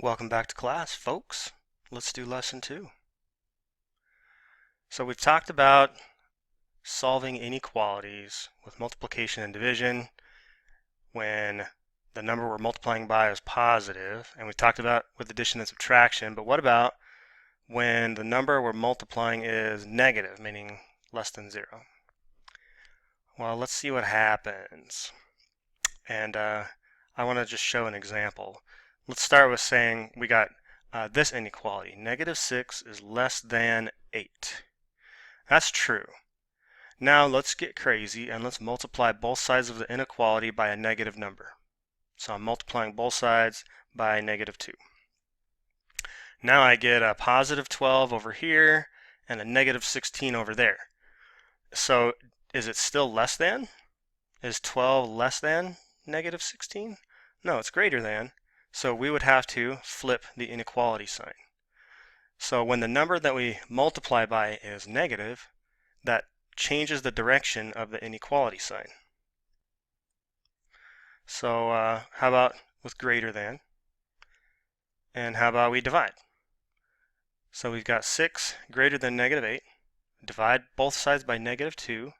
Welcome back to class, folks. Let's do lesson 2. So we've talked about solving inequalities with multiplication and division when the number we're multiplying by is positive, and we talked about with addition and subtraction, but what about when the number we're multiplying is negative, meaning less than 0? Well, let's see what happens. And I want to just show an example. Let's start with saying we got this inequality. Negative 6 is less than 8. That's true. Now let's get crazy and let's multiply both sides of the inequality by a negative number. So I'm multiplying both sides by negative 2. Now I get a positive 12 over here and a negative 16 over there. So is it still less than? Is 12 less than negative 16? No, it's greater than. So we would have to flip the inequality sign. So when the number that we multiply by is negative, that changes the direction of the inequality sign. So how about with greater than? And how about we divide? So we've got 6 greater than negative 8. Divide both sides by negative 2,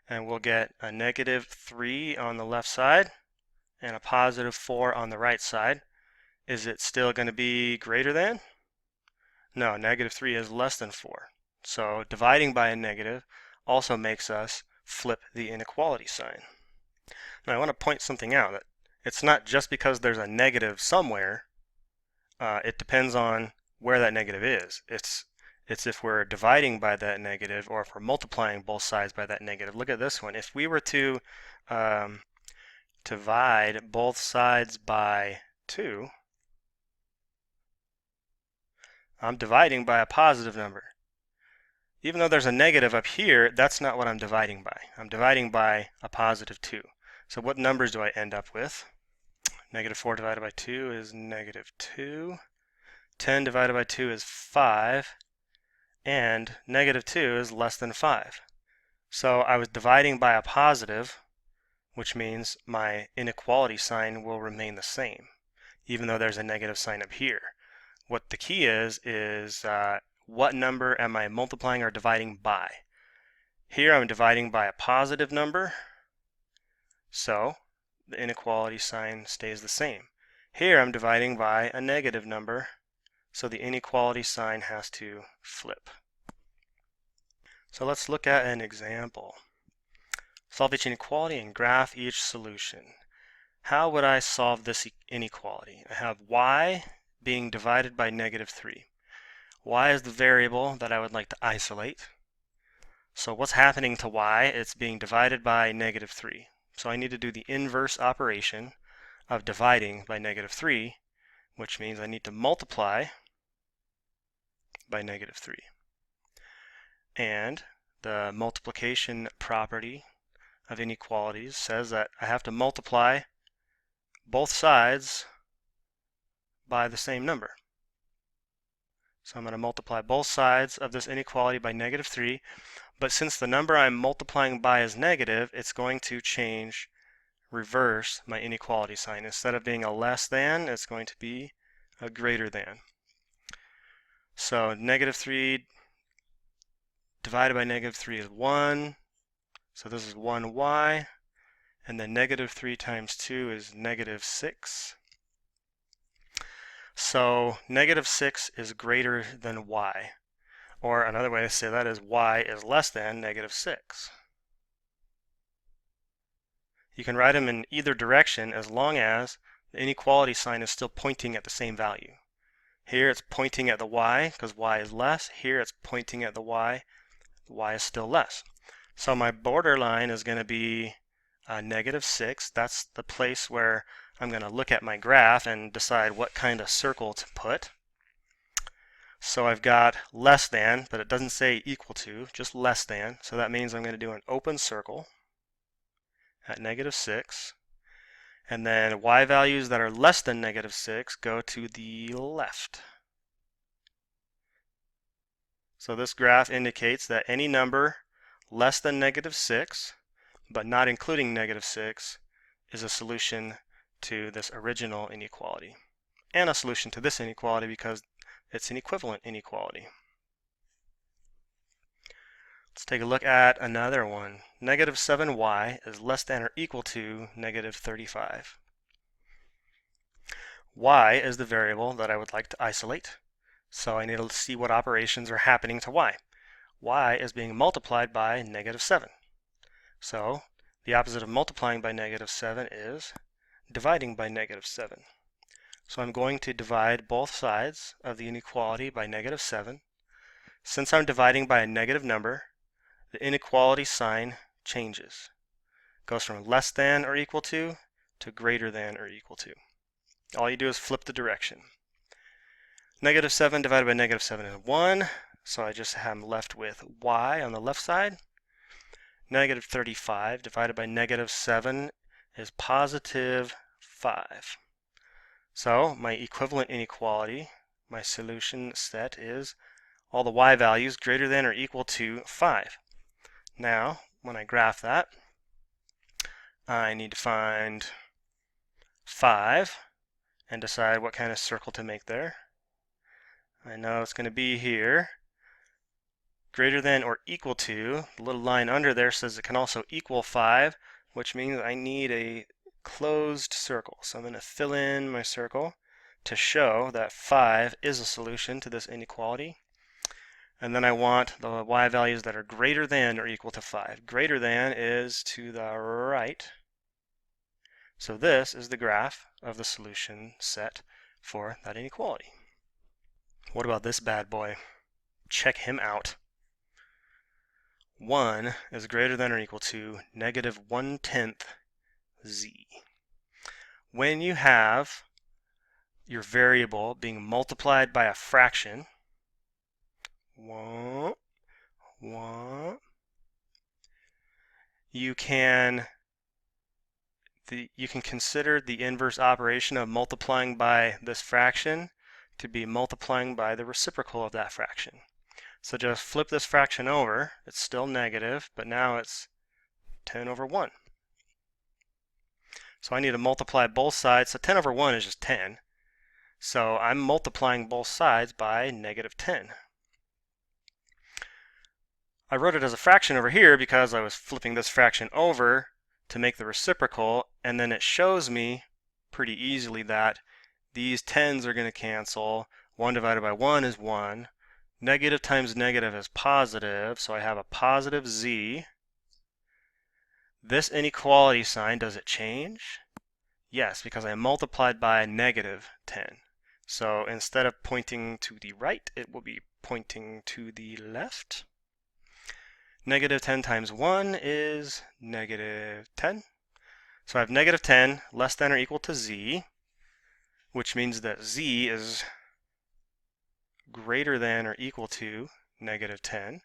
and we'll get a negative 3 on the left side and a positive 4 on the right side. Is it still going to be greater than? No, negative 3 is less than 4. So dividing by a negative also makes us flip the inequality sign. Now I want to point something out, that it's not just because there's a negative somewhere. It depends on where that negative is. It's if we're dividing by that negative or if we're multiplying both sides by that negative. Look at this one. If we were to divide both sides by 2, I'm dividing by a positive number. Even though there's a negative up here, that's not what I'm dividing by. I'm dividing by a positive 2. So what numbers do I end up with? Negative 4 divided by 2 is negative 2. 10 divided by 2 is 5. And negative 2 is less than 5. So I was dividing by a positive, which means my inequality sign will remain the same, even though there's a negative sign up here. What the key is what number am I multiplying or dividing by? Here I'm dividing by a positive number, so the inequality sign stays the same. Here I'm dividing by a negative number, so the inequality sign has to flip. So let's look at an example. Solve each inequality and graph each solution. How would I solve this inequality? I have y being divided by negative 3. Y is the variable that I would like to isolate. So what's happening to y? It's being divided by negative 3. So I need to do the inverse operation of dividing by negative 3, which means I need to multiply by negative 3. And the multiplication property of inequalities says that I have to multiply both sides by the same number. So I'm going to multiply both sides of this inequality by negative 3, but since the number I'm multiplying by is negative, it's going to reverse my inequality sign. Instead of being a less than, it's going to be a greater than. So negative 3 divided by negative 3 is 1, so this is 1y, and then negative 3 times 2 is negative 6. So negative 6 is greater than y, or another way to say that is y is less than negative 6. You can write them in either direction as long as the inequality sign is still pointing at the same value. Here it's pointing at the y because y is less. Here it's pointing at the y is still less. So my borderline is going to be negative 6. That's the place where I'm going to look at my graph and decide what kind of circle to put. So I've got less than, but it doesn't say equal to, just less than. So that means I'm going to do an open circle at negative 6. And then y values that are less than negative 6 go to the left. So this graph indicates that any number less than negative 6, but not including negative 6, is a solution to this original inequality. and a solution to this inequality because it's an equivalent inequality. Let's take a look at another one. Negative 7y is less than or equal to negative 35. Y is the variable that I would like to isolate, so I need to see what operations are happening to y. Y is being multiplied by negative 7. So the opposite of multiplying by negative 7 is dividing by negative 7. So I'm going to divide both sides of the inequality by negative 7. Since I'm dividing by a negative number, the inequality sign changes. It goes from less than or equal to greater than or equal to. All you do is flip the direction. Negative 7 divided by negative 7 is 1, so I just am left with y on the left side. Negative 35 divided by negative 7 is positive 5. So my equivalent inequality, my solution set, is all the y values greater than or equal to 5. Now, when I graph that, I need to find 5 and decide what kind of circle to make there. I know it's going to be here. Greater than or equal to, the little line under there says it can also equal 5, which means I need a closed circle. So I'm going to fill in my circle to show that 5 is a solution to this inequality. And then I want the y values that are greater than or equal to 5. Greater than is to the right. So this is the graph of the solution set for that inequality. What about this bad boy? Check him out. 1 is greater than or equal to negative 1/10 z. When you have your variable being multiplied by a fraction, you can consider the inverse operation of multiplying by this fraction to be multiplying by the reciprocal of that fraction. So just flip this fraction over. It's still negative, but now it's 10 over 1. So I need to multiply both sides. So 10 over 1 is just 10. So I'm multiplying both sides by negative 10. I wrote it as a fraction over here because I was flipping this fraction over to make the reciprocal, and then it shows me pretty easily that these 10s are going to cancel. 1 divided by 1 is 1. Negative times negative is positive, so I have a positive z. This inequality sign, does it change? Yes, because I multiplied by negative 10. So instead of pointing to the right, it will be pointing to the left. Negative 10 times 1 is negative 10. So I have negative 10 less than or equal to z, which means that z is greater than or equal to negative 10.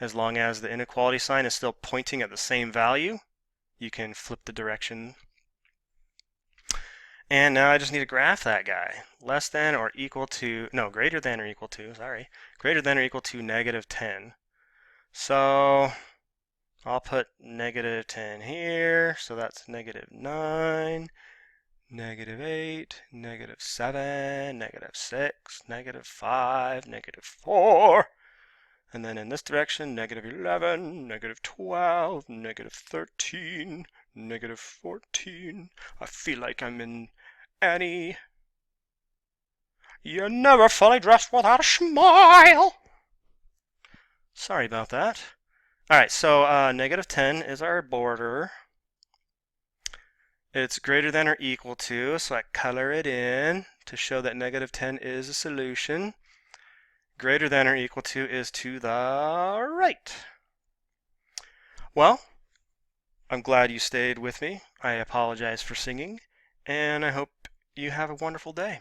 As long as the inequality sign is still pointing at the same value, you can flip the direction. And now I just need to graph that guy. Less than or equal to, no, greater than or equal to, greater than or equal to negative 10. So I'll put negative 10 here, so that's negative 9, negative 8, negative 7, negative 6, negative 5, negative 4, and then in this direction, negative 11, negative 12, negative 13, negative 14. I feel like I'm in Annie. You're never fully dressed without a smile. Sorry about that. Alright, so negative 10 is our border. It's greater than or equal to, so I color it in to show that negative 10 is a solution. Greater than or equal to is to the right. Well, I'm glad you stayed with me. I apologize for singing, and I hope you have a wonderful day.